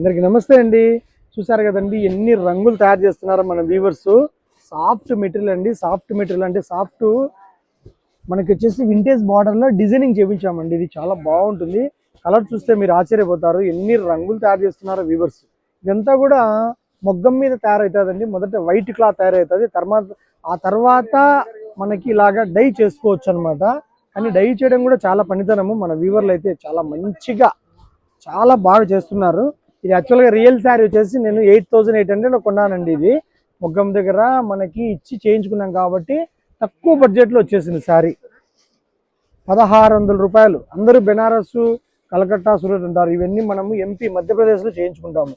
అందరికీ నమస్తే అండి. చూసారు కదండి ఎన్ని రంగులు తయారు చేస్తున్నారో మన వీవర్స్. సాఫ్ట్ మెటీరియల్ అండి. సాఫ్ట్ మెటీరియల్ అంటే సాఫ్ట్ మనకి వచ్చేసి వింటేజ్ బార్డర్లో డిజైనింగ్ చేయించామండి. ఇది చాలా బాగుంటుంది. కలర్ చూస్తే మీరు ఆశ్చర్యపోతారు ఎన్ని రంగులు తయారు చేస్తున్నారో వీవర్స్. ఇదంతా కూడా మొగ్గం మీద తయారవుతుందండి. మొదట వైట్ క్లాత్ తయారవుతుంది, ఆ తర్వాత మనకి ఇలాగా డై చేసుకోవచ్చు అనమాట. కానీ డై చేయడం కూడా చాలా పనితనము. మన వీవర్లు అయితే చాలా మంచిగా చాలా బాగా చేస్తున్నారు. ఇది యాక్చువల్గా రియల్ శారీ వచ్చేసి నేను 8800 కొన్నానండి. ఇది మొగ్గం దగ్గర మనకి ఇచ్చి చేయించుకున్నాం కాబట్టి తక్కువ బడ్జెట్లో వచ్చేసింది శారీ. 1600 రూపాయలు. అందరూ బెనారస్, కలకత్తా, సూరత్ అంటారు. ఇవన్నీ మనము ఎంపీ మధ్యప్రదేశ్లో చేయించుకుంటాము.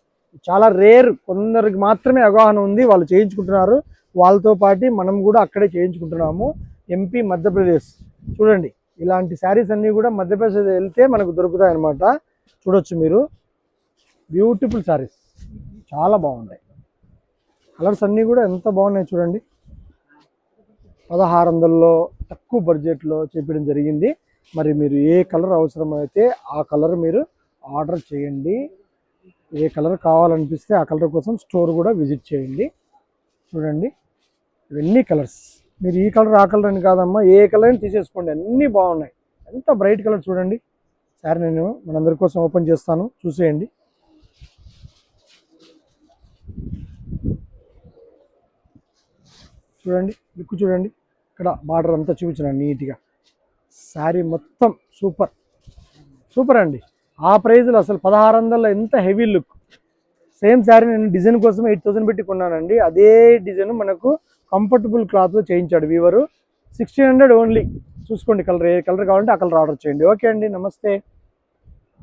చాలా రేర్, కొందరికి మాత్రమే అవగాహన ఉంది, వాళ్ళు చేయించుకుంటున్నారు. వాళ్ళతో పాటు మనం కూడా అక్కడే చేయించుకుంటున్నాము. ఎంపీ మధ్యప్రదేశ్ చూడండి. ఇలాంటి శారీస్ అన్నీ కూడా మధ్యప్రదేశ్ వెళ్తే మనకు దొరుకుతాయి అన్నమాట. చూడొచ్చు మీరు. బ్యూటిఫుల్ శారీస్ చాలా బాగుంటాయి. కలర్స్ అన్నీ కూడా ఎంత బాగున్నాయి చూడండి. 1600లో తక్కువ బడ్జెట్లో చేపించడం జరిగింది. మరి మీరు ఏ కలర్ అవసరమైతే ఆ కలర్ మీరు ఆర్డర్ చేయండి. ఏ కలర్ కావాలనిపిస్తే ఆ కలర్ కోసం స్టోర్ కూడా విజిట్ చేయండి. చూడండి ఇవన్నీ కలర్స్. మీరు ఈ కలర్ ఆ కలర్ అని కాదమ్మా, ఏ కలర్ అని తీసేసుకోండి, అన్నీ బాగున్నాయి. ఎంత బ్రైట్ కలర్ చూడండి. సార్ నేను మనందరి కోసం ఓపెన్ చేస్తాను, చూసేయండి. చూడండి లుక్ చూడండి. ఇక్కడ బార్డర్ అంతా చూపించినాను నీట్గా. శారీ మొత్తం సూపర్ సూపర్ అండి. ఆ ప్రైజ్లో అసలు 1600లో ఎంత హెవీ లుక్. సేమ్ శారీ నేను డిజైన్ కోసం 8000 పెట్టి కొన్నానండి. అదే డిజైన్ మనకు కంఫర్టబుల్ క్లాత్లో చేయించాడు వీవరు. 1600 ఓన్లీ. చూసుకోండి కలర్, ఏ కలర్ కావాలంటే ఆ కలర్ ఆర్డర్ చేయండి. ఓకే అండి, నమస్తే.